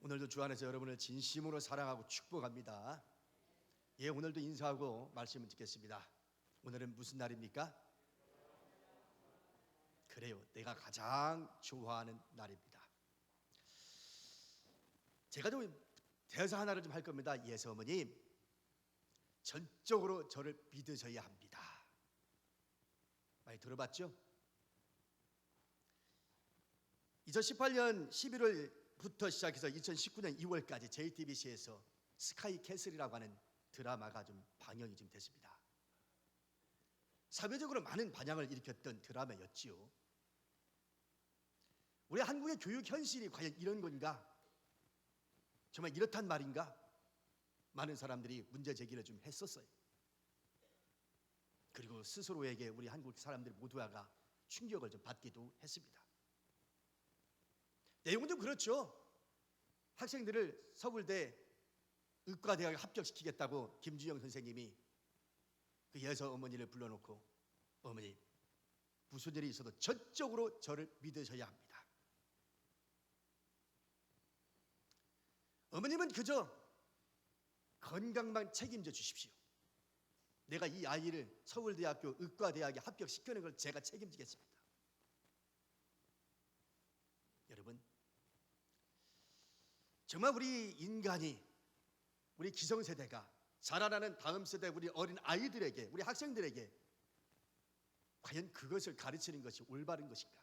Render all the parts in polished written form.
오늘도 주 안에서 여러분을 진심으로 사랑하고 축복합니다. 예, 오늘도 인사하고 말씀을 듣겠습니다. 오늘은 무슨 날입니까? 그래요, 내가 가장 좋아하는 날입니다. 제가 좀 대사 하나를 좀 할 겁니다. 예수 어머님, 전적으로 저를 믿으셔야 합니다. 많이 들어봤죠? 2018년 11월부터 시작해서 2019년 2월까지 JTBC에서 스카이 캐슬이라고 하는 드라마가 좀 방영이 좀 됐습니다. 사회적으로 많은 반향을 일으켰던 드라마였지요. 우리 한국의 교육 현실이 과연 이런 건가? 정말 이렇단 말인가? 많은 사람들이 문제 제기를 좀 했었어요. 그리고 스스로에게 우리 한국 사람들 모두가 충격을 좀 받기도 했습니다. 내용은 좀 그렇죠. 학생들을 서울대 의과대학에 합격시키겠다고 김주영 선생님이 그 예서 어머니를 불러놓고, 어머니, 무슨 일이 있어도 전적으로 저를 믿으셔야 합니다. 어머님은 그저 건강만 책임져 주십시오. 내가 이 아이를 서울대학교 의과대학에 합격시키는 걸 제가 책임지겠습니다. 여러분, 정말 우리 인간이, 우리 기성세대가 자라나는 다음 세대 우리 어린 아이들에게, 우리 학생들에게 과연 그것을 가르치는 것이 올바른 것인가?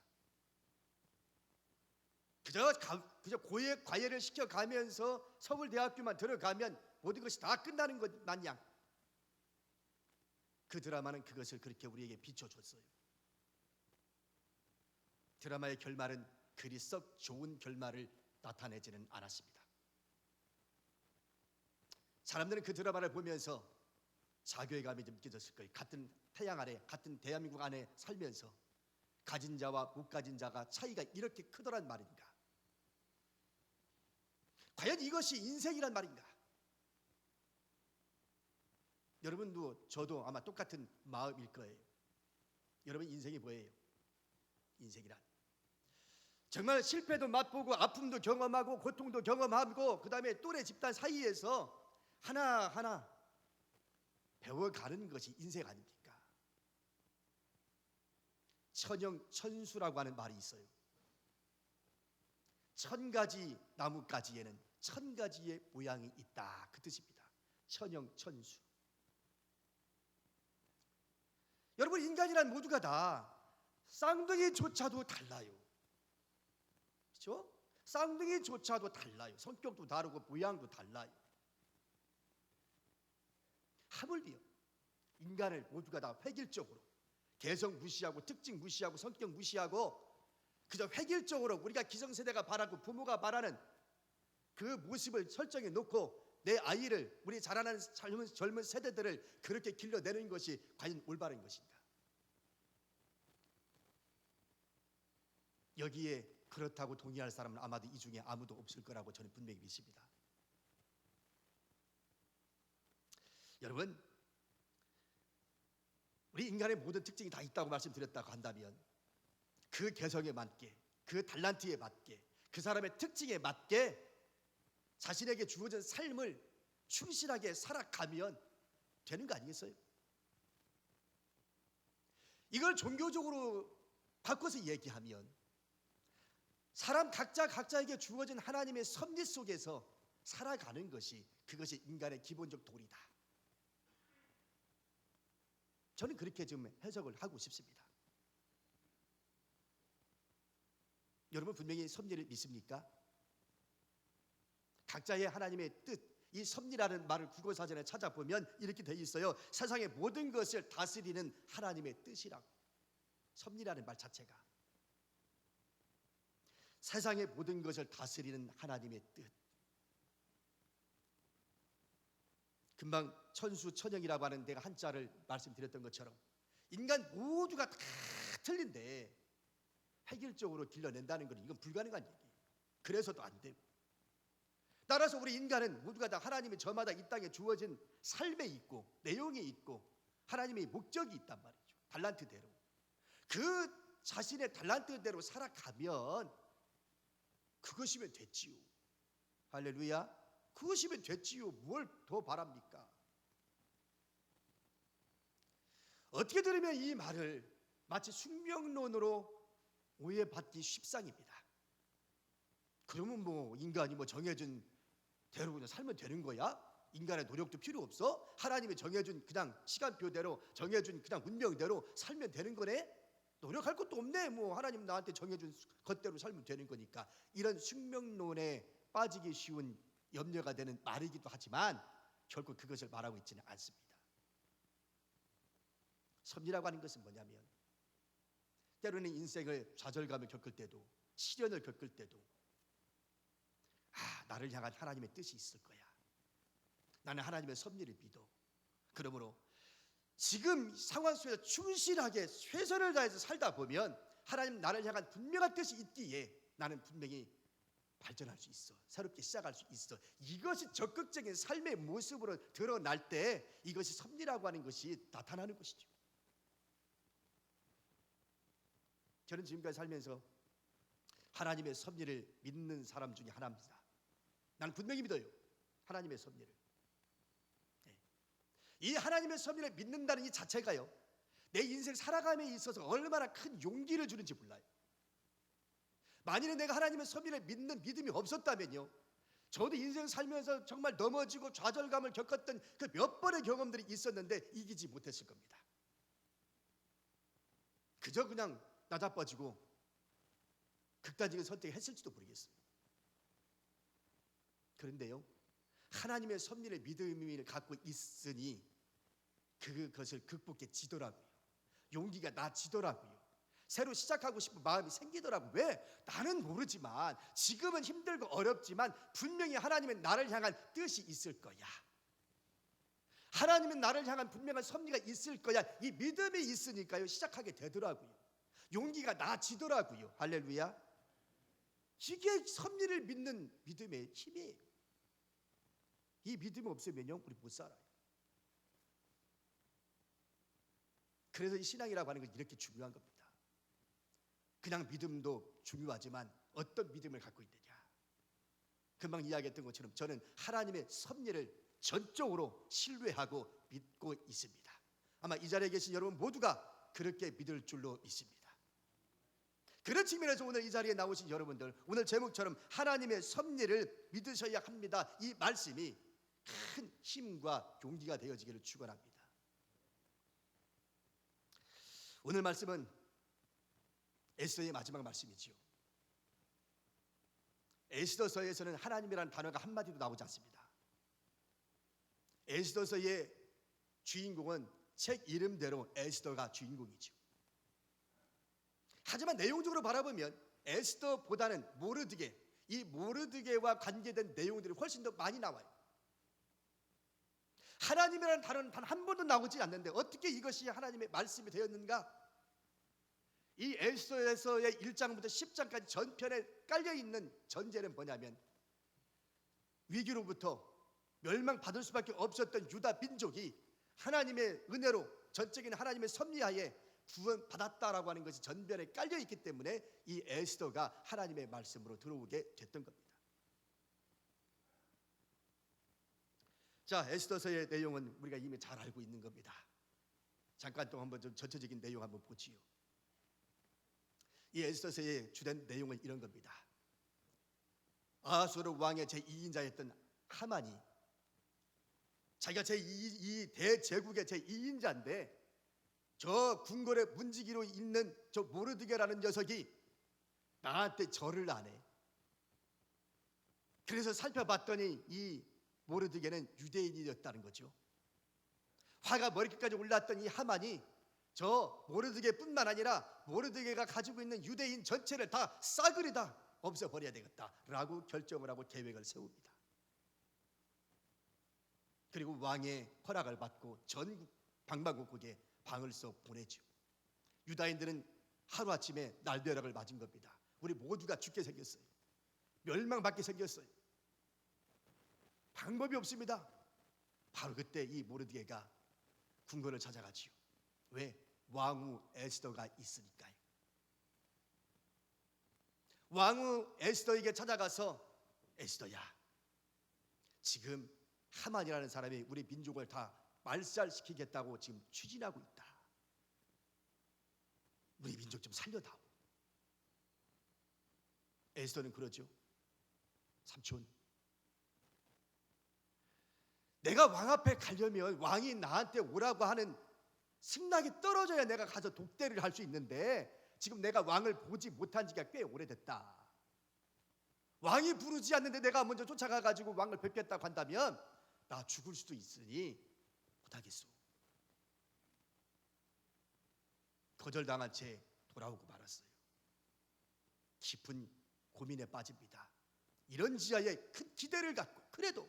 그저 고액 과외를 시켜가면서 서울대학교만 들어가면 모든 것이 다 끝나는 것 마냥 그 드라마는 그것을 그렇게 우리에게 비춰줬어요. 드라마의 결말은 그리 썩 좋은 결말을 나타내지는 않았습니다. 사람들은 그 드라마를 보면서 자괴감이 좀 느껴졌을 거예요. 같은 태양 아래, 같은 대한민국 안에 살면서 가진 자와 못 가진 자가 차이가 이렇게 크더란 말인가? 과연 이것이 인생이란 말인가? 여러분도 저도 아마 똑같은 마음일 거예요. 여러분, 인생이 뭐예요? 인생이란 정말 실패도 맛보고 아픔도 경험하고 고통도 경험하고 그 다음에 또래 집단 사이에서 하나하나 배워가는 것이 인생 아닙니까? 천형천수라고 하는 말이 있어요. 1000가지 나뭇가지에는 1000가지의 모양이 있다, 그 뜻입니다. 천형천수. 여러분, 인간이란 모두가 다 쌍둥이조차도 달라요. 그렇죠? 쌍둥이조차도 달라요. 성격도 다르고 모양도 달라요. 하물며 인간을 모두가 다 획일적으로 개성 무시하고 특징 무시하고 성격 무시하고 그저 획일적으로 우리가 기성세대가 바라고 부모가 바라는 그 모습을 설정해 놓고 내 아이를, 우리 자라나는 젊은 세대들을 그렇게 길러내는 것이 과연 올바른 것인가? 여기에 그렇다고 동의할 사람은 아마도 이 중에 아무도 없을 거라고 저는 분명히 믿습니다. 여러분, 우리 인간의 모든 특징이 다 있다고 말씀드렸다고 한다면 그 개성에 맞게, 그 달란트에 맞게, 그 사람의 특징에 맞게 자신에게 주어진 삶을 충실하게 살아가면 되는 거 아니겠어요? 이걸 종교적으로 바꿔서 얘기하면 사람 각자에게 주어진 하나님의 섭리 속에서 살아가는 것이, 그것이 인간의 기본적 도리다. 저는 그렇게 좀 해석을 하고 싶습니다. 여러분, 분명히 섭리를 믿습니까? 각자의 하나님의 뜻, 이 섭리라는 말을 국어사전에 찾아보면 이렇게 되어 있어요. 세상의 모든 것을 다스리는 하나님의 뜻이라고. 섭리라는 말 자체가 세상의 모든 것을 다스리는 하나님의 뜻. 금방 천수천형이라고 하는 내가 한자를 말씀드렸던 것처럼 인간 모두가 다 틀린데 획일적으로 길러낸다는 건 이건 불가능한 얘기예요. 그래서도 안 되고, 따라서 우리 인간은 모두가 다 하나님이 저마다 이 땅에 주어진 삶에 있고 내용이 있고 하나님의 목적이 있단 말이죠. 달란트대로 그 자신의 달란트대로 살아가면 그것이면 됐지요. 할렐루야. 그것이면 됐지요. 뭘 더 바랍니까? 어떻게 들으면 이 말을 마치 숙명론으로 오해받기 십상입니다. 그러면 뭐 인간이 뭐 정해준 대로 그냥 살면 되는 거야? 인간의 노력도 필요 없어? 하나님이 정해준 그냥 시간표대로 정해준 그냥 운명대로 살면 되는 거네? 노력할 것도 없네. 뭐 하나님 나한테 정해준 것대로 살면 되는 거니까. 이런 숙명론에 빠지기 쉬운 염려가 되는 말이기도 하지만 결국 그것을 말하고 있지는 않습니다. 섭리라고 하는 것은 뭐냐면 때로는 인생을 좌절감을 겪을 때도 시련을 겪을 때도 나를 향한 하나님의 뜻이 있을 거야. 나는 하나님의 섭리를 믿어. 그러므로 지금 상황 속에서 충실하게 최선을 다해서 살다 보면 하나님 나를 향한 분명한 뜻이 있기에 나는 분명히 발전할 수 있어. 새롭게 시작할 수 있어. 이것이 적극적인 삶의 모습으로 드러날 때 이것이 섭리라고 하는 것이 나타나는 것이죠. 저는 지금까지 살면서 하나님의 섭리를 믿는 사람 중에 하나입니다. 나는 분명히 믿어요. 하나님의 섭리를. 이 하나님의 섭리를 믿는다는 이 자체가요, 내 인생 살아감에 있어서 얼마나 큰 용기를 주는지 몰라요. 만일에 내가 하나님의 섭리를 믿는 믿음이 없었다면요, 저도 인생 살면서 정말 넘어지고 좌절감을 겪었던 그 몇 번의 경험들이 있었는데 이기지 못했을 겁니다. 그저 그냥 나자빠지고 극단적인 선택을 했을지도 모르겠어요. 그런데요, 하나님의 섭리를 믿음을 갖고 있으니 그것을 극복해지더라고요. 용기가 나지더라고요. 새로 시작하고 싶은 마음이 생기더라고요. 왜? 나는 모르지만 지금은 힘들고 어렵지만 분명히 하나님은 나를 향한 뜻이 있을 거야. 하나님은 나를 향한 분명한 섭리가 있을 거야. 이 믿음이 있으니까요, 시작하게 되더라고요. 용기가 나지더라고요. 할렐루야. 이게 섭리를 믿는 믿음의 힘이에요. 이 믿음이 없으면요, 우리 못 살아요. 그래서 이 신앙이라고 하는 건 이렇게 중요한 겁니다. 그냥 믿음도 중요하지만 어떤 믿음을 갖고 있느냐. 금방 이야기했던 것처럼 저는 하나님의 섭리를 전적으로 신뢰하고 믿고 있습니다. 아마 이 자리에 계신 여러분 모두가 그렇게 믿을 줄로 믿습니다. 그런 측면에서 오늘 이 자리에 나오신 여러분들, 오늘 제목처럼 하나님의 섭리를 믿으셔야 합니다, 이 말씀이 큰 힘과 용기가 되어지기를 축원합니다. 오늘 말씀은 에스더의 마지막 말씀이지요. 에스더서에서는 하나님이라는 단어가 한마디도 나오지 않습니다. 에스더서의 주인공은 책 이름대로 에스더가 주인공이죠. 하지만 내용적으로 바라보면 에스더보다는 모르드게, 이 모르드게와 관계된 내용들이 훨씬 더 많이 나와요. 하나님이라는 단어는 단 한 번도 나오지 않는데 어떻게 이것이 하나님의 말씀이 되었는가? 이 에스더에서의 1장부터 10장까지 전편에 깔려있는 전제는 뭐냐면 위기로부터 멸망받을 수밖에 없었던 유다 민족이 하나님의 은혜로 전적인 하나님의 섭리하에 구원받았다라고 하는 것이 전편에 깔려있기 때문에 이 에스더가 하나님의 말씀으로 들어오게 됐던 겁니다. 자, 에스더서의 내용은 우리가 이미 잘 알고 있는 겁니다. 잠깐 또 한번 좀 전체적인 내용 한번 보지요. 이 에스더서의 주된 내용은 이런 겁니다. 아수르 왕의 제2인자였던 하만이 자기가 제2 대제국의 제2인자인데 저 궁궐의 문지기로 있는 저 모르드게라는 녀석이 나한테 절을 안 해. 그래서 살펴봤더니 이 모르드게는 유대인이었다는 거죠. 화가 머리끝까지 올랐던 이 하만이 저 모르드게뿐만 아니라 모르드게가 가지고 있는 유대인 전체를 다 싸그리 다 없애버려야 되겠다라고 결정을 하고 계획을 세웁니다. 그리고 왕의 허락을 받고 전국 방방곡곡에 방을 써 보내죠. 유다인들은 하루아침에 날벼락을 맞은 겁니다. 우리 모두가 죽게 생겼어요. 멸망받게 생겼어요. 방법이 없습니다. 바로 그때 이 모르드게가 궁궐을 찾아가지요. 왜? 왕후 에스더가 있으니까요. 왕후 에스더에게 찾아가서 에스더야, 지금 하만이라는 사람이 우리 민족을 다 말살시키겠다고 지금 추진하고 있다. 우리 민족 좀 살려다오. 에스더는 그러죠. 삼촌, 내가 왕 앞에 가려면 왕이 나한테 오라고 하는 승낙이 떨어져야 내가 가서 독대를 할 수 있는데 지금 내가 왕을 보지 못한 지가 꽤 오래됐다. 왕이 부르지 않는데 내가 먼저 쫓아가가지고 왕을 뵙겠다고 한다면 나 죽을 수도 있으니 못하겠소. 거절당한 채 돌아오고 말았어요. 깊은 고민에 빠집니다. 이런 지하에 큰 기대를 갖고, 그래도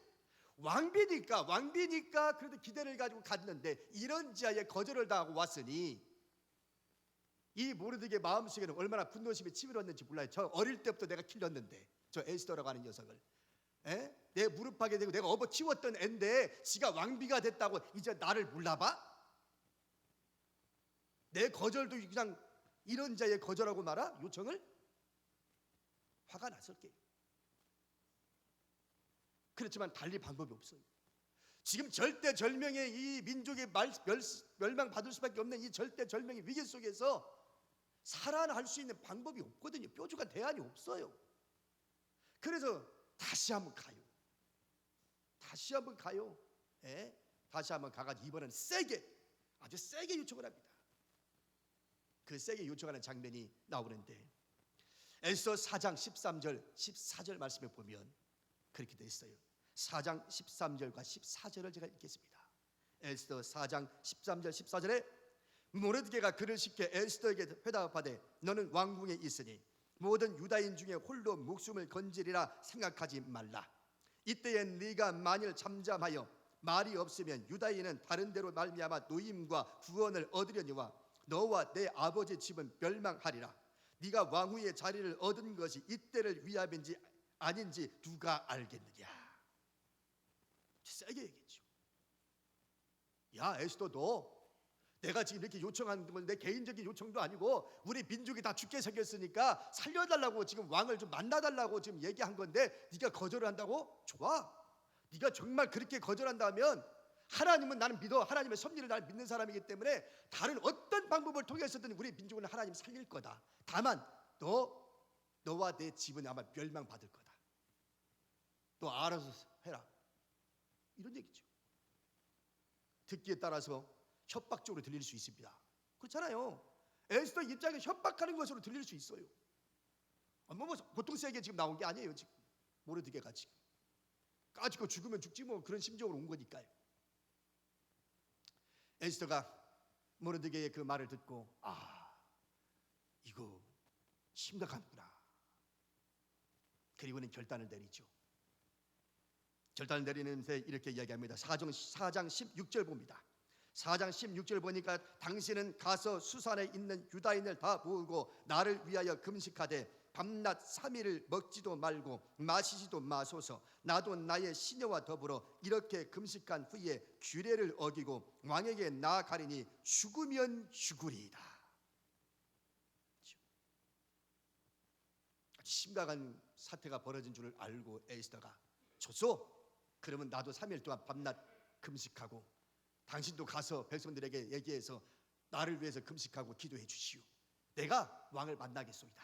왕비니까 그래도 기대를 가지고 갔는데 이런 지하에 거절을 당하고 왔으니 이 모르드게 마음속에는 얼마나 분노심이 치밀었는지 몰라요. 저 어릴 때부터 내가 키웠는데, 저 에스더라고 하는 녀석을 내 무릎하게 되고 내가 업어 키웠던 앤데 지가 왕비가 됐다고 이제 나를 몰라봐? 내 거절도 그냥 이런 자에 거절하고 말아? 요청을? 화가 났을게. 그렇지만 달리 방법이 없어요. 지금 절대절명의 이 민족이 멸망받을 수밖에 없는 이 절대절명의 위기 속에서 살아날 수 있는 방법이 없거든요. 뾰족한 대안이 없어요. 그래서 다시 한번 가요. 다시 한번 가가지고 이번엔 아주 세게 요청을 합니다. 그 세게 요청하는 장면이 나오는데 에스더 4장 13절 14절 말씀에 보면 그렇게 되어 있어요. 4장 13절과 14절을 제가 읽겠습니다. 에스더 4장 13절 14절에 모르드게가 그를 시켜 에스더에게 회답하되 너는 왕궁에 있으니 모든 유다인 중에 홀로 목숨을 건지리라 생각하지 말라. 이때에 네가 만일 잠잠하여 말이 없으면 유다인은 다른 데로 말미암아 노임과 구원을 얻으려니와 너와 내 아버지 집은 멸망하리라. 네가 왕후의 자리를 얻은 것이 이때를 위함인지 아닌지 누가 알겠느냐. 세게 얘기했죠. 야 에스더, 너 내가 지금 이렇게 요청하는 건 내 개인적인 요청도 아니고 우리 민족이 다 죽게 생겼으니까 살려달라고 지금 왕을 좀 만나달라고 지금 얘기한 건데 네가 거절을 한다고? 좋아. 네가 정말 그렇게 거절한다면 하나님은 나는 믿어. 하나님의 섭리를 나는 믿는 사람이기 때문에 다른 어떤 방법을 통해서든 우리 민족은 하나님 살릴 거다. 다만 너와 내 집은 아마 멸망받을 거다. 너 알아서 해라. 이런 얘기죠. 듣기에 따라서 협박적으로 들릴 수 있습니다. 그렇잖아요. 에스더 입장에 협박하는 것으로 들릴 수 있어요. 뭐 보통 세게 지금 나온 게 아니에요. 지금 모르드게가 지금 까짓거 죽으면 죽지 뭐 그런 심정으로 온 거니까요. 에스더가 모르드게의 그 말을 듣고 이거 심각하구나. 그리고는 결단을 내리죠. 결단을 내리는데 이렇게 이야기합니다. 4장 16절 봅니다. 4장 16절 보니까 당신은 가서 수산에 있는 유다인을 다 모으고 나를 위하여 금식하되 밤낮 3일을 먹지도 말고 마시지도 마소서. 나도 나의 시녀와 더불어 이렇게 금식한 후에 규례를 어기고 왕에게 나아가리니 죽으면 죽으리이다. 심각한 사태가 벌어진 줄을 알고 에스더가 좋소. 그러면 나도 3일 동안 밤낮 금식하고 당신도 가서 백성들에게 얘기해서 나를 위해서 금식하고 기도해 주시오. 내가 왕을 만나겠소이다.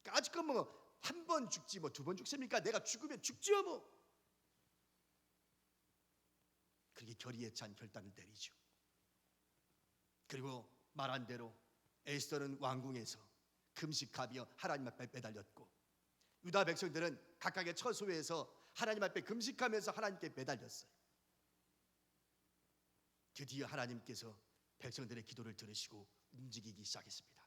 까짓거 뭐 한 번 죽지 뭐 두 번 죽습니까? 내가 죽으면 죽지요 뭐. 그렇게 결의에 찬 결단을 내리죠. 그리고 말한 대로 에스더는 왕궁에서 금식하며 하나님 앞에 매달렸고 유다 백성들은 각각의 처소에서 하나님 앞에 금식하면서 하나님께 매달렸어요. 드디어 하나님께서 백성들의 기도를 들으시고 움직이기 시작했습니다.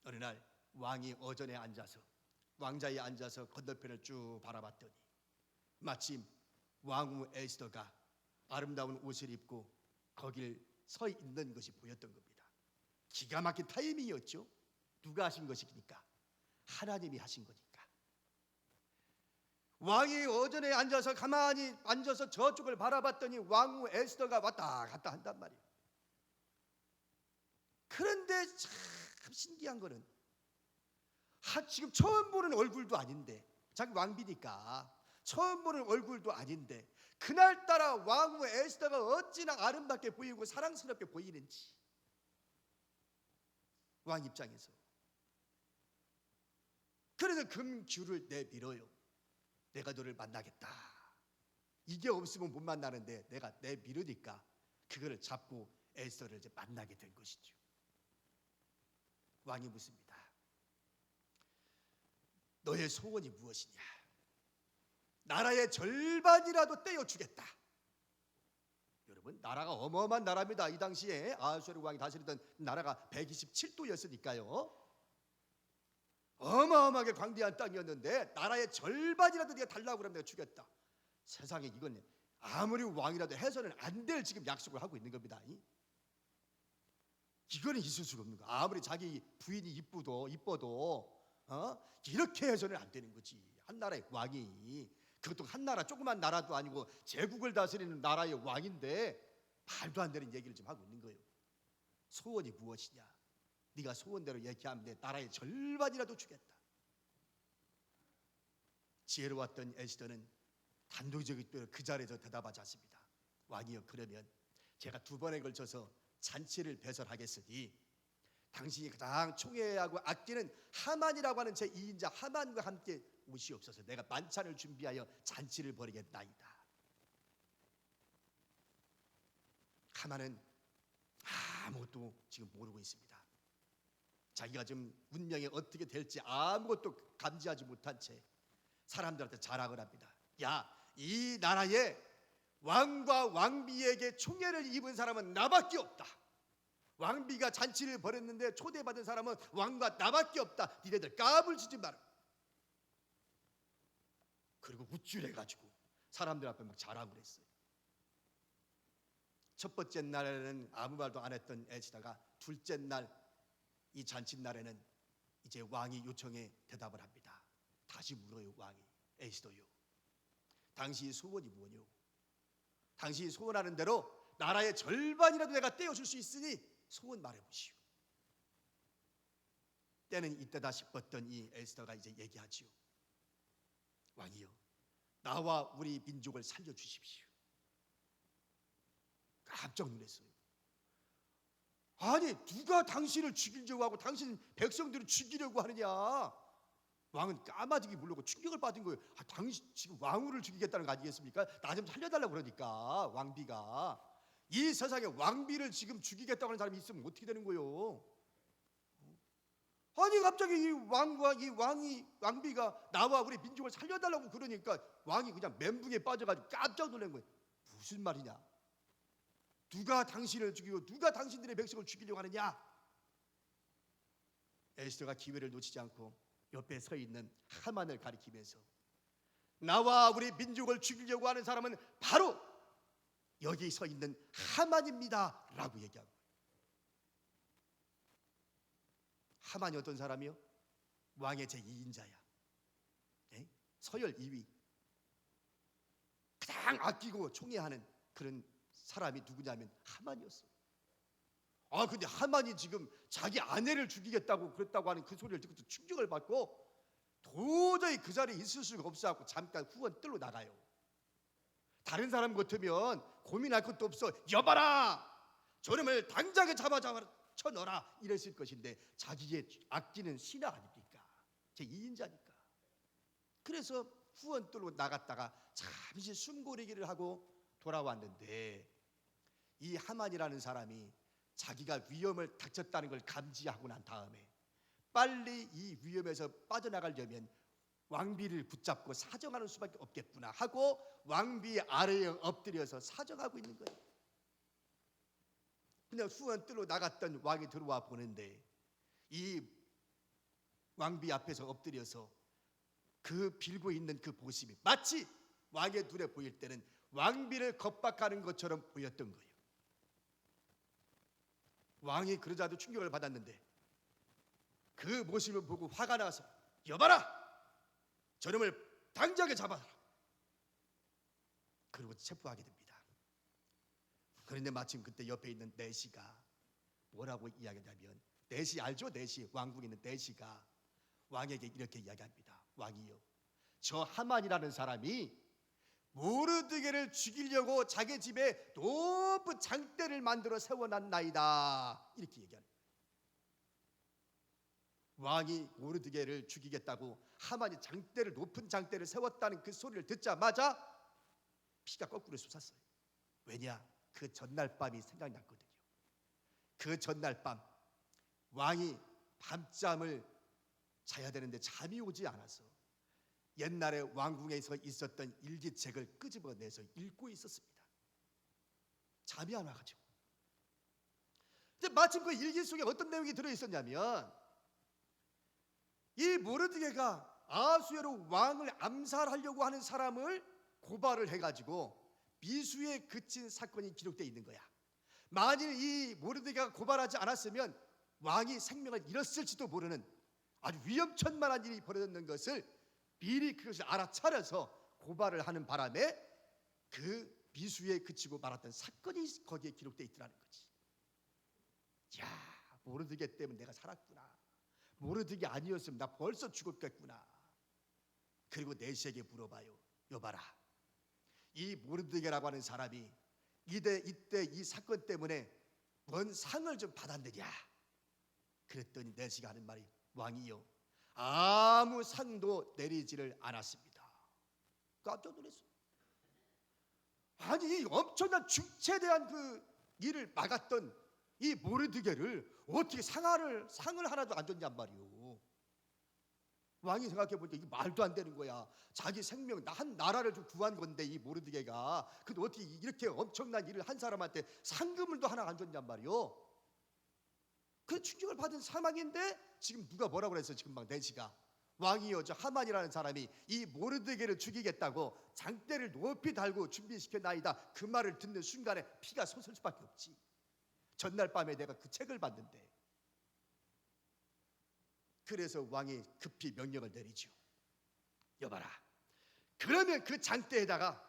어느 날 왕이 어전에 앉아서 왕자에 앉아서 건너편을 쭉 바라봤더니 마침 왕후 에스더가 아름다운 옷을 입고 거길 서 있는 것이 보였던 겁니다. 기가 막힌 타이밍이었죠. 누가 하신 것입니까? 하나님이 하신 거니까. 왕이 어전에 앉아서 가만히 앉아서 저쪽을 바라봤더니 왕후 에스더가 왔다 갔다 한단 말이에요. 그런데 참 신기한 거는 지금 처음 보는 얼굴도 아닌데 자기 왕비니까 처음 보는 얼굴도 아닌데 그날따라 왕후 에스더가 어찌나 아름답게 보이고 사랑스럽게 보이는지, 왕 입장에서. 그래서 금귤을 내밀어요. 내가 너를 만나겠다. 이게 없으면 못 만나는데 내가 내밀으니까 그거를 잡고 에스더를 이제 만나게 된 것이죠. 왕이 묻습니다. 너의 소원이 무엇이냐? 나라의 절반이라도 떼어주겠다. 여러분, 나라가 어마어마한 나라입니다. 이 당시에 아하수에르 왕이 다스리던 나라가 127도였으니까요. 어마어마하게 광대한 땅이었는데 나라의 절반이라도 네가 달라고 그러면 내가 주겠다. 세상에, 이건 아무리 왕이라도 해서는 안 될 지금 약속을 하고 있는 겁니다. 이거는 있을 수가 없는 거. 아무리 자기 부인이 이뻐도 이렇게 해서는 안 되는 거지. 한 나라의 왕이, 그것도 한 나라, 조그만 나라도 아니고 제국을 다스리는 나라의 왕인데 말도 안 되는 얘기를 좀 하고 있는 거예요. 소원이 무엇이냐? 네가 소원대로 얘기하면 내 나라의 절반이라도 주겠다. 지혜로웠던 에스더는 단도직입적으로 그 자리에서 대답하지 않습니다. 왕이여, 그러면 제가 2번에 걸쳐서 잔치를 배설하겠으니 당신이 가장 총애하고 아끼는 하만이라고 하는 제 2인자 하만과 함께 오시옵소서. 내가 만찬을 준비하여 잔치를 벌이겠나이다. 하만은 아무것도 지금 모르고 있습니다. 자기가 지금 운명이 어떻게 될지 아무것도 감지하지 못한 채 사람들한테 자랑을 합니다. 야, 이 나라에 왕과 왕비에게 총애를 입은 사람은 나밖에 없다. 왕비가 잔치를 벌였는데 초대받은 사람은 왕과 나밖에 없다. 니네들 까불치지 마라. 그리고 우쭐해가지고 사람들 앞에 막 자랑을 했어요. 첫 번째 날에는 아무 말도 안 했던 에스더가 둘째 날 이 잔칫날에는 이제 왕이 요청에 대답을 합니다. 다시 물어요. 왕이, 에스더요, 당신의 소원이 뭐뇨? 당신이 소원하는 대로 나라의 절반이라도 내가 떼어줄 수 있으니 소원 말해보시오. 때는 이때다 싶었던 이 에스더가 이제 얘기하지요. 왕이여, 나와 우리 민족을 살려주십시오. 깜짝 놀랐어요. 아니, 누가 당신을 죽이려고 하고 당신 백성들을 죽이려고 하느냐? 왕은 까마득히 물르고 충격을 받은 거예요. 당신 지금 왕후를 죽이겠다는 거 아니겠습니까? 나 좀 살려달라고 그러니까. 왕비가, 이 세상에 왕비를 지금 죽이겠다고 하는 사람이 있으면 어떻게 되는 거예요? 아니, 갑자기 이 왕비가 나와 우리 민족을 살려달라고 그러니까 왕이 그냥 멘붕에 빠져가지고 깜짝 놀란 거예요. 무슨 말이냐? 누가 당신을 죽이고 누가 당신들의 백성을 죽이려고 하느냐? 에스더가 기회를 놓치지 않고 옆에 서 있는 하만을 가리키면서 나와 우리 민족을 죽이려고 하는 사람은 바로 여기 서 있는 하만입니다 라고 얘기하고. 하만이 어떤 사람이요? 왕의 제2인자야. 서열 2위, 가장 아끼고 총애하는 그런 사람이 누구냐면 하만이었어요. 근데 하만이 지금 자기 아내를 죽이겠다고 그랬다고 하는 그 소리를 듣고 충격을 받고 도저히 그 자리에 있을 수가 없어갖고 잠깐 후원 뜰로 나가요. 다른 사람 같으면 고민할 것도 없어. 여봐라, 저놈을 당장에 잡아 쳐넣어라 이랬을 것인데 자기의 아끼는 신하 아닙니까? 제 2인자니까. 그래서 후원 뜰로 나갔다가 잠시 숨고르기를 하고 돌아왔는데 이 하만이라는 사람이 자기가 위험을 닥쳤다는 걸 감지하고 난 다음에 빨리 이 위험에서 빠져나가려면 왕비를 붙잡고 사정하는 수밖에 없겠구나 하고 왕비 아래에 엎드려서 사정하고 있는 거예요. 그냥 후원 뜰로 나갔던 왕이 들어와 보는데 이 왕비 앞에서 엎드려서 그 빌고 있는 그 모습이 마치 왕의 눈에 보일 때는 왕비를 겁박하는 것처럼 보였던 거예요. 왕이 그러자도 충격을 받았는데 그 모습을 보고 화가 나서 여봐라, 저놈을 당장에 잡아라. 그리고 체포하게 됩니다. 그런데 마침 그때 옆에 있는 내시가 뭐라고 이야기하냐면, 내시 알죠? 내시, 왕국에 있는 내시가 왕에게 이렇게 이야기합니다. 왕이여, 저 하만이라는 사람이 모르드게를 죽이려고 자기 집에 높은 장대를 만들어 세워놨나이다, 이렇게 얘기하는 거예요. 왕이 모르드게를 죽이겠다고 하만이 장대를, 높은 장대를 세웠다는 그 소리를 듣자마자 피가 거꾸로 솟았어요. 왜냐? 그 전날 밤이 생각났거든요. 그 전날 밤 왕이 밤잠을 자야 되는데 잠이 오지 않아서 옛날에 왕궁에서 있었던 일기책을 끄집어내서 읽고 있었습니다. 잠이 안 와가지고. 근데 마침 그 일기 속에 어떤 내용이 들어있었냐면, 이 모르드게가 아하수에로 왕을 암살하려고 하는 사람을 고발을 해가지고 미수에 그친 사건이 기록되어 있는 거야. 만일 이 모르드게가 고발하지 않았으면 왕이 생명을 잃었을지도 모르는 아주 위험천만한 일이 벌어졌는 것을 미리 그것을 알아차려서 고발을 하는 바람에 그 미수에 그치고 말았던 사건이 거기에 기록되어 있더라는 거지. 야, 모르드게 때문에 내가 살았구나. 모르드게 아니었으면 나 벌써 죽었겠구나. 그리고 내시에게 물어봐요. 여봐라, 이 모르드게라고 하는 사람이 이때 이 사건 때문에 뭔 상을 좀 받았느냐. 그랬더니 내시가 하는 말이, 왕이요, 아무 상도 내리지를 않았습니다. 깜짝 놀랐어요. 아니, 엄청난 중체대한 그 일을 막았던 이 모르드게를 어떻게 상을 하나도 안 줬냔 말이오. 왕이 생각해 보니까 이게 말도 안 되는 거야. 자기 생명, 한 나라를 좀 구한 건데 이 모르드게가, 근데 어떻게 이렇게 엄청난 일을 한 사람한테 상금을도 하나 안 줬냔 말이오. 그 충격을 받은 사망인데 지금 누가 뭐라고 그랬어? 지금 막 내시가, 왕이요, 저 하만이라는 사람이 이 모르드게를 죽이겠다고 장대를 높이 달고 준비시켰나이다. 그 말을 듣는 순간에 피가 솟을 수밖에 없지. 전날 밤에 내가 그 책을 봤는데. 그래서 왕이 급히 명령을 내리죠. 여봐라, 그러면 그 장대에다가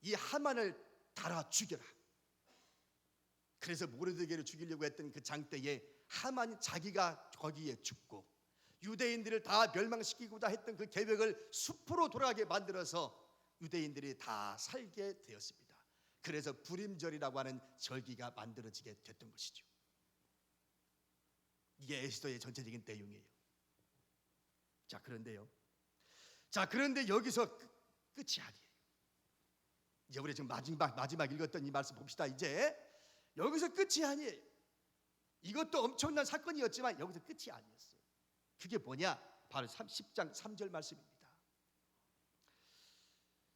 이 하만을 달아 죽여라. 그래서 모르드게를 죽이려고 했던 그 장대에 하만이 자기가 거기에 죽고 유대인들을 다 멸망시키고자 했던 그 계획을 수포로 돌아가게 만들어서 유대인들이 다 살게 되었습니다. 그래서 불임절이라고 하는 절기가 만들어지게 됐던 것이죠. 이게 에스더의 전체적인 내용이에요. 자, 그런데 여기서 끝이 아니에요. 이제 우리 지금 마지막 읽었던 이 말씀 봅시다. 이제 여기서 끝이 아니에요. 이것도 엄청난 사건이었지만 여기서 끝이 아니었어요. 그게 뭐냐? 바로 10장 3절 말씀입니다.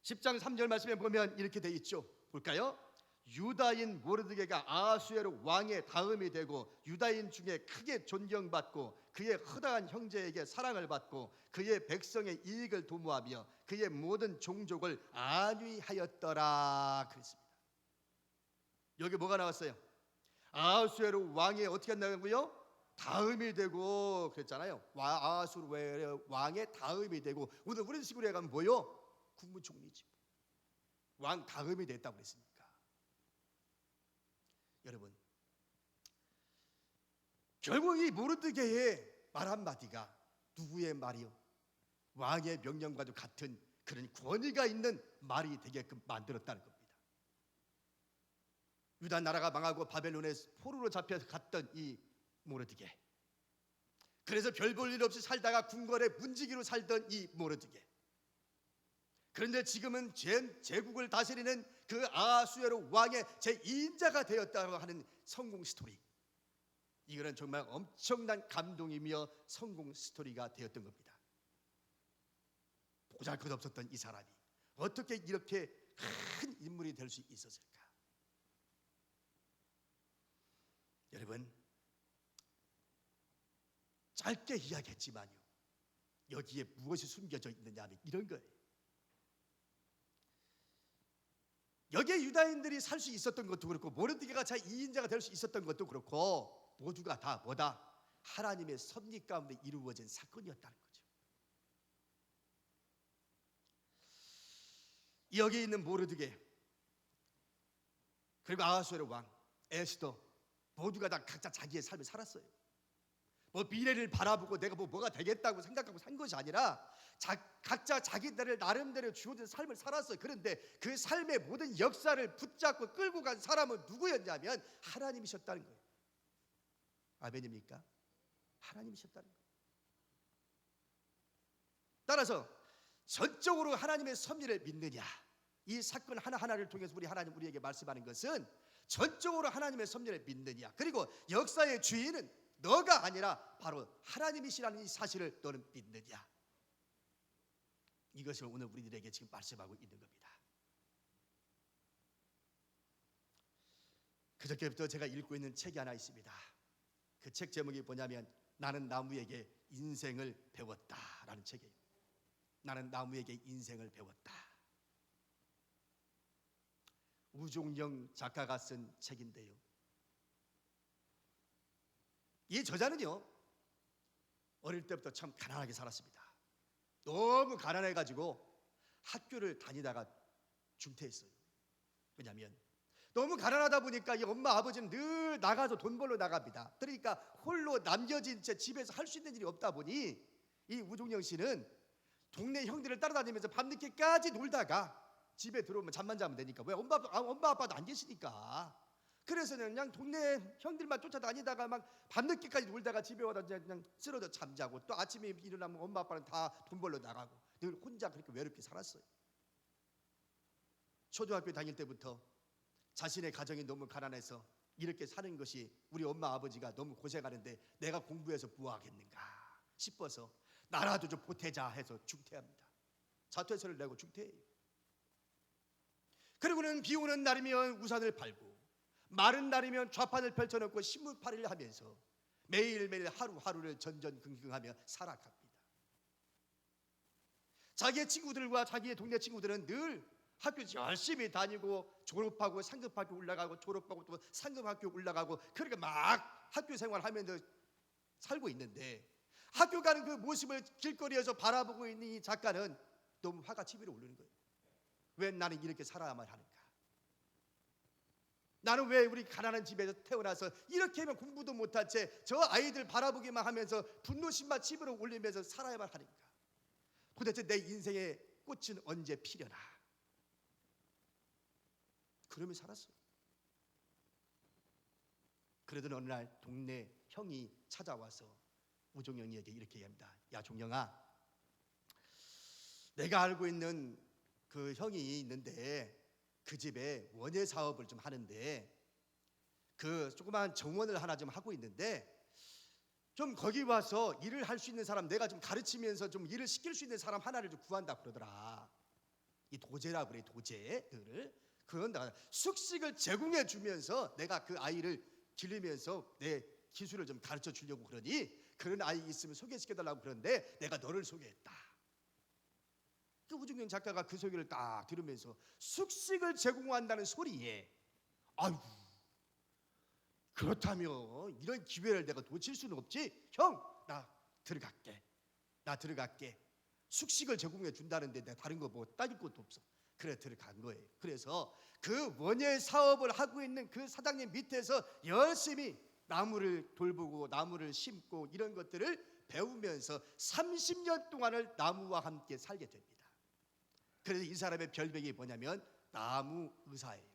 10장 3절 말씀에 보면 이렇게 돼 있죠. 볼까요? 유다인 모르드게가 아하수에로 왕의 다음이 되고 유다인 중에 크게 존경받고 그의 허다한 형제에게 사랑을 받고 그의 백성의 이익을 도모하며 그의 모든 종족을 안위하였더라 그랬습니다. 여기 뭐가 나왔어요? 아하수에로 왕의 어떻게 한다고요? 다음이 되고 그랬잖아요. 아하수에로 왕의 다음이 되고, 오늘 우리 식으로 해가면 뭐요? 국무총리지. 왕 다음이 됐다고 그랬으니까. 여러분, 결국 이 모르드게의 말 한마디가 누구의 말이요? 왕의 명령과도 같은 그런 권위가 있는 말이 되게끔 만들었다는 겁니다. 유다 나라가 망하고 바벨론에 포로로 잡혀서 갔던 이 모르드게, 그래서 별 볼 일 없이 살다가 궁궐의 문지기로 살던 이 모르드게, 그런데 지금은 제국을 다스리는 그 아하수에로 왕의 제2인자가 되었다고 하는 성공 스토리. 이거는 정말 엄청난 감동이며 성공 스토리가 되었던 겁니다. 보잘것없었던 이 사람이 어떻게 이렇게 큰 인물이 될 수 있었을까? 여러분, 짧게 이야기했지만요, 여기에 무엇이 숨겨져 있느냐 하면 이런 거예요. 여기에 유다인들이 살 수 있었던 것도 그렇고 모르드게가 제2인자가 될 수 있었던 것도 그렇고 모두가 다 뭐다? 하나님의 섭리 가운데 이루어진 사건이었다는 거죠. 여기 있는 모르드게, 그리고 아하수에로 왕, 에스더, 모두가 다 각자 자기의 삶을 살았어요. 뭐 미래를 바라보고 내가 뭐가 되겠다고 생각하고 산 것이 아니라 각자 자기들을 나름대로 주어진 삶을 살았어요. 그런데 그 삶의 모든 역사를 붙잡고 끌고 간 사람은 누구였냐면 하나님이셨다는 거예요. 아멘입니까? 하나님이셨다는 거예요. 따라서 전적으로 하나님의 섭리를 믿느냐, 이 사건 하나하나를 통해서 하나님 우리에게 말씀하는 것은 전적으로 하나님의 섭리를 믿느냐, 그리고 역사의 주인은 너가 아니라 바로 하나님이시라는 이 사실을 너는 믿느냐, 이것을 오늘 우리들에게 지금 말씀하고 있는 겁니다. 그저께부터 제가 읽고 있는 책이 하나 있습니다. 그 책 제목이 뭐냐면 나는 나무에게 인생을 배웠다라는 책이에요. 나는 나무에게 인생을 배웠다. 우종영 작가가 쓴 책인데요, 이 저자는요 어릴 때부터 참 가난하게 살았습니다. 너무 가난해가지고 학교를 다니다가 중퇴했어요. 왜냐하면 너무 가난하다 보니까 이 엄마 아버지는 늘 나가서 돈 벌러 나갑니다. 그러니까 홀로 남겨진 채 집에서 할 수 있는 일이 없다 보니 이 우종영 씨는 동네 형들을 따라다니면서 밤늦게까지 놀다가 집에 들어오면 잠만 자면 되니까, 왜 엄마 아빠도 안 계시니까, 그래서 그냥 동네 형들만 쫓아다니다가 막 밤늦게까지 놀다가 집에 와서 그냥 쓰러져 잠자고, 또 아침에 일어나면 엄마 아빠는 다 돈 벌러 나가고 늘 혼자 그렇게 외롭게 살았어요. 초등학교 다닐 때부터 자신의 가정이 너무 가난해서 이렇게 사는 것이 우리 엄마 아버지가 너무 고생하는데 내가 공부해서 뭐 하겠는가 싶어서 나라도 좀 보태자 해서 중퇴합니다. 자퇴서를 내고 중퇴해요. 그리고는 비 오는 날이면 우산을 팔고 마른 날이면 좌판을 펼쳐놓고 신문팔이를 하면서 매일매일 하루하루를 전전긍긍하며 살아갑니다. 자기의 친구들과 자기의 동네 친구들은 늘 학교 열심히 다니고 졸업하고 상급학교 올라가고 졸업하고 또 상급학교 올라가고 그렇게 막 학교 생활하면서 살고 있는데, 학교 가는 그 모습을 길거리에서 바라보고 있는 이 작가는 너무 화가 치밀어 오르는 거예요. 왜 나는 이렇게 살아야만 하는가? 나는 왜 우리 가난한 집에서 태어나서 이렇게 하면 공부도 못한 채 저 아이들 바라보기만 하면서 분노심만 치밀어 올리면서 살아야만 하는가? 도대체 내 인생의 꽃은 언제 피려나? 그러며 살았어요. 그러던 어느 날 동네 형이 찾아와서 우종영이에게 이렇게 얘기합니다. 야 종영아, 내가 알고 있는 그 형이 있는데 그 집에 원예 사업을 좀 하는데 그 조그만 정원을 하나 좀 하고 있는데 좀 거기 와서 일을 할 수 있는 사람, 내가 좀 가르치면서 좀 일을 시킬 수 있는 사람 하나를 좀 구한다 그러더라. 이 도제라고 그래, 도제를. 그건 숙식을 제공해 주면서 내가 그 아이를 기르면서 내 기술을 좀 가르쳐 주려고 그러니 그런 아이 있으면 소개시켜 달라고 그러는데 내가 너를 소개했다. 그 우종영 작가가 그 소개를 딱 들으면서 숙식을 제공한다는 소리에, 아이고 그렇다면 이런 기회를 내가 놓칠 수는 없지. 형, 나 들어갈게. 숙식을 제공해 준다는데 내가 다른 거 뭐 따질 것도 없어. 그래 들어간 거예요. 그래서 그 원예 사업을 하고 있는 그 사장님 밑에서 열심히 나무를 돌보고 나무를 심고 이런 것들을 배우면서 30년 동안을 나무와 함께 살게 됩니다. 그래서 이 사람의 별명이 뭐냐면 나무 의사예요.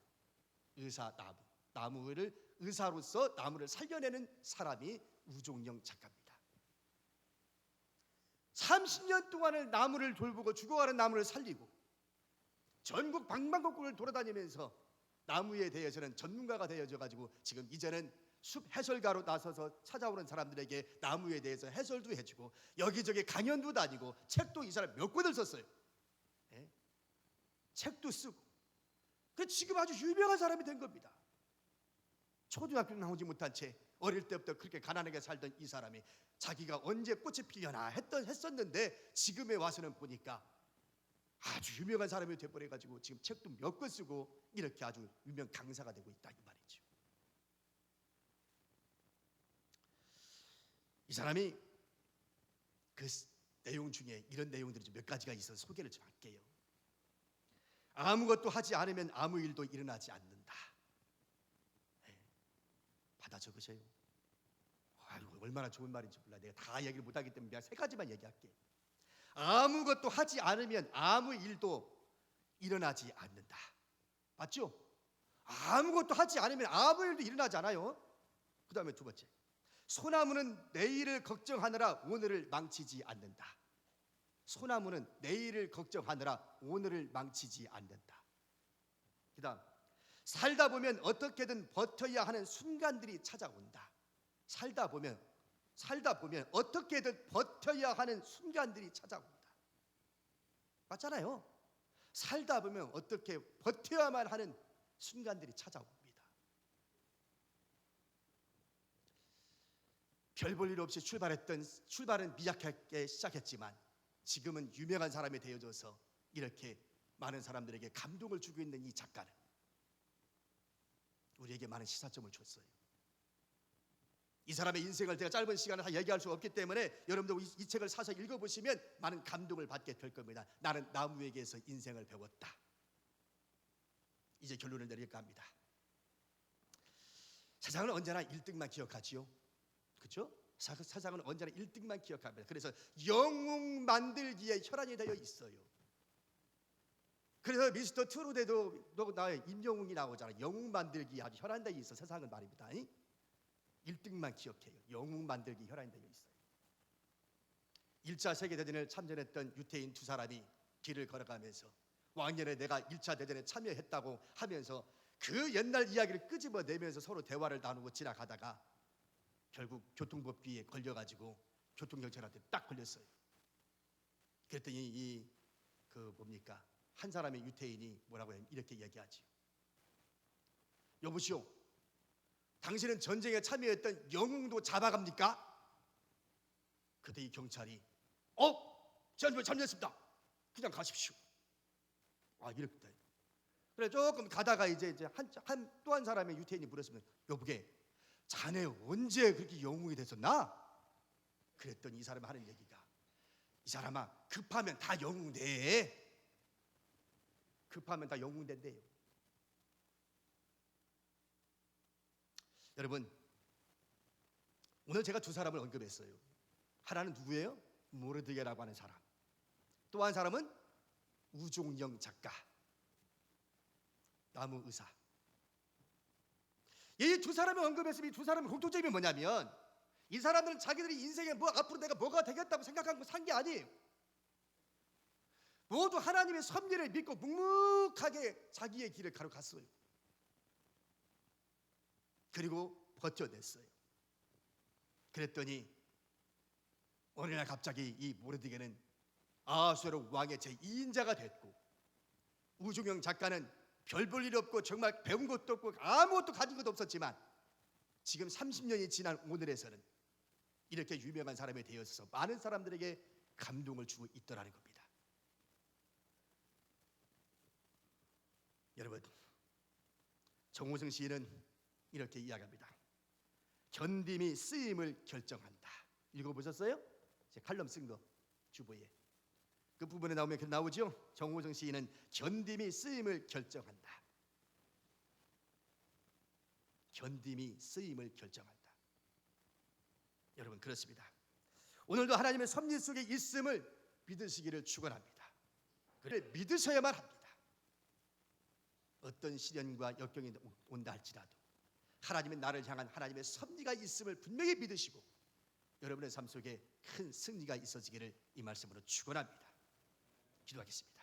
의사 나무. 나무를 의사로서 나무를 살려내는 사람이 우종영 작가입니다. 30년 동안을 나무를 돌보고 죽어가는 나무를 살리고 전국 방방곡곡을 돌아다니면서 나무에 대해서는 전문가가 되어져 가지고 지금 이제는 숲 해설가로 나서서 찾아오는 사람들에게 나무에 대해서 해설도 해주고 여기저기 강연도 다니고 책도 이 사람 몇 권을 썼어요. 네? 책도 쓰고 그 지금 아주 유명한 사람이 된 겁니다. 초등학교 나오지 못한 채 어릴 때부터 그렇게 가난하게 살던 이 사람이 자기가 언제 꽃이 피려나 했었는데 지금에 와서는 보니까 아주 유명한 사람이 돼버려가지고 지금 책도 몇 권 쓰고 이렇게 아주 유명 강사가 되고 있다 이 말이죠. 이 사람이 그 내용 중에 이런 내용들이 몇 가지가 있어서 소개를 좀 할게요. 아무것도 하지 않으면 아무 일도 일어나지 않는다. 네. 받아 적으세요. 아이고, 얼마나 좋은 말인지 몰라. 내가 다 얘기를 못하기 때문에 그냥 세 가지만 얘기할게. 아무것도 하지 않으면 아무 일도 일어나지 않는다. 맞죠? 아무것도 하지 않으면 아무 일도 일어나지 않아요. 그 다음에 두 번째, 소나무는 내일을 걱정하느라 오늘을 망치지 않는다. 소나무는 내일을 걱정하느라 오늘을 망치지 않는다. 그 다음, 살다 보면 어떻게든 버텨야 하는 순간들이 찾아온다. 살다 보면 어떻게든 버텨야 하는 순간들이 찾아온다. 맞잖아요. 살다 보면 어떻게 버텨야만 하는 순간들이 찾아옵니다. 별 볼 일 없이 출발은 미약하게 시작했지만 지금은 유명한 사람이 되어져서 이렇게 많은 사람들에게 감동을 주고 있는 이 작가는 우리에게 많은 시사점을 줬어요. 이 사람의 인생을 제가 짧은 시간에 다 얘기할 수 없기 때문에 여러분들 이 책을 사서 읽어보시면 많은 감동을 받게 될 겁니다. 나는 나무에게서 인생을 배웠다. 이제 결론을 내릴까 합니다. 세상은 언제나 1등만 기억하지요. 그렇죠? 세상은 언제나 1등만 기억합니다. 그래서 영웅 만들기에 혈안이 되어 있어요. 그래서 미스터 트롯에도 나의 임영웅이 나오잖아요. 영웅 만들기 아주 혈안되어 있어. 세상은 말입니다. 1등만 기억해요. 영웅 만들기 혈안이 되어 있어요. 1차 세계대전을 참전했던 유태인 두 사람이 길을 걸어가면서 왕년에 내가 1차 대전에 참여했다고 하면서 그 옛날 이야기를 끄집어내면서 서로 대화를 나누고 지나가다가 결국 교통법규에 걸려가지고 교통경찰한테 딱 걸렸어요. 그랬더니 한 사람의 유태인이 뭐라고 해요? 이렇게 얘기하지요. 여보시오, 당신은 전쟁에 참여했던 영웅도 잡아갑니까? 그때 이 경찰이 제가 참여했습니다. 그냥 가십시오. 이렇게. 그래 조금 가다가 이제 또 한 사람의 유태인이 물었습니다. 여보게, 자네 언제 그렇게 영웅이 됐었나? 그랬더니 이 사람이 하는 얘기가, 이 사람아, 급하면 다 영웅 돼. 급하면 다 영웅 된대요. 여러분, 오늘 제가 두 사람을 언급했어요. 하나는 누구예요? 모르드게라고 하는 사람. 또 한 사람은 우종영 작가, 나무 의사. 이 두 사람을 언급했으면 이 두 사람의 공통점이 뭐냐면 이 사람들은 자기들이 인생에 앞으로 내가 뭐가 되겠다고 생각하고 산 게 아니에요. 모두 하나님의 섭리를 믿고 묵묵하게 자기의 길을 가로갔어요. 그리고 버텨냈어요. 그랬더니 어느 날 갑자기 이 모르드게는 아수에로 왕의 제2인자가 됐고, 우종영 작가는 별 볼 일 없고 정말 배운 것도 없고 아무것도 가진 것도 없었지만 지금 30년이 지난 오늘에서는 이렇게 유명한 사람이 되어서 많은 사람들에게 감동을 주고 있더라는 겁니다. 여러분, 정호성 시인은 이렇게 이야기합니다. 견딤이 쓰임을 결정한다. 읽어보셨어요? 제 칼럼 쓴 거 주보에 그 부분에 나오면 그렇게 나오죠. 정호성 시인은 견딤이 쓰임을 결정한다. 견딤이 쓰임을 결정한다. 여러분, 그렇습니다. 오늘도 하나님의 섭리 속에 있음을 믿으시기를 축원합니다. 그래 믿으셔야만 합니다. 어떤 시련과 역경이 온다 할지라도 하나님은 나를 향한 하나님의 섭리가 있음을 분명히 믿으시고 여러분의 삶 속에 큰 승리가 있어지기를 이 말씀으로 축원합니다. 기도하겠습니다.